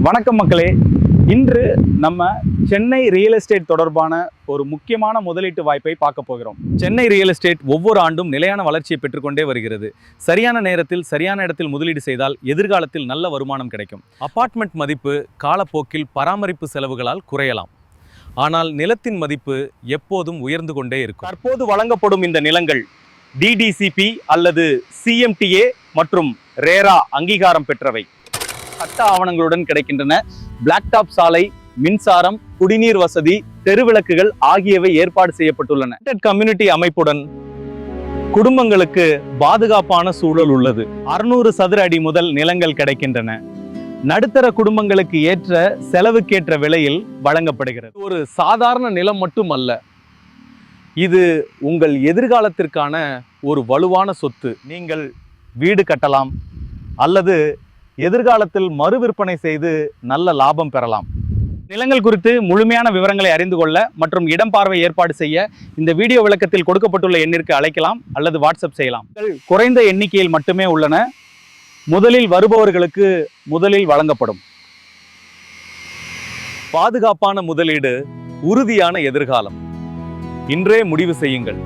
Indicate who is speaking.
Speaker 1: வணக்கம் மக்களே. இன்று நம்ம சென்னை ரியல் எஸ்டேட் தொடர்பான ஒரு முக்கியமான முதலீட்டு வாய்ப்பை பார்க்க போகிறோம். சென்னை ரியல் எஸ்டேட் ஒவ்வொரு ஆண்டும் நிலையான வளர்ச்சியை பெற்றுக்கொண்டே வருகிறது. சரியான நேரத்தில் சரியான இடத்தில் முதலீடு செய்தால் எதிர்காலத்தில் நல்ல வருமானம் கிடைக்கும். அபார்ட்மெண்ட் மதிப்பு காலப்போக்கில் பராமரிப்பு செலவுகளால் குறையலாம். ஆனால் நிலத்தின் மதிப்பு எப்போதும் உயர்ந்து கொண்டே இருக்கும். தற்போது வழங்கப்படும் இந்த நிலங்கள் டிடிசிபி அல்லது சிஎம்டிஏ மற்றும் ரேரா அங்கீகாரம் பெற்றவை. சட்ட ஆவணங்களுடன் கிடைக்கின்றன. பிளாக் டாப் சாலை, மின்சாரம், குடிநீர் வசதி, தெருவிளக்குகள் ஆகியவை ஏற்பாடு செய்யப்பட்டுள்ளன. கம்யூனிட்டி அமைப்புடன் குடும்பங்களுக்கு பாதுகாப்பான சூழல் உள்ளது. 600 சதுர அடி முதல் நிலங்கள் கிடைக்கின்றன. நடுத்தர குடும்பங்களுக்கு ஏற்ற செலவுக்கேற்ற விலையில் வழங்கப்படுகிறது. ஒரு சாதாரண நிலம் மட்டுமல்ல, இது உங்கள் எதிர்காலத்திற்கான ஒரு வலுவான சொத்து. நீங்கள் வீடு கட்டலாம் அல்லது எதிர்காலத்தில் மறு விற்பனை செய்து நல்ல லாபம் பெறலாம். நிலங்கள் குறித்து முழுமையான விவரங்களை அறிந்து கொள்ள மற்றும் இடம் பார்வை ஏற்பாடு செய்ய இந்த வீடியோ விளக்கத்தில் கொடுக்கப்பட்டுள்ள எண்ணிற்கு அழைக்கலாம் அல்லது வாட்ஸ்அப் செய்யலாம். குறைந்த எண்ணிக்கையில் மட்டுமே உள்ளன. முதலில் வருபவர்களுக்கு முதலில் வழங்கப்படும். பாதுகாப்பான முதலீடு, உறுதியான எதிர்காலம். இன்றே முடிவு செய்யுங்கள்.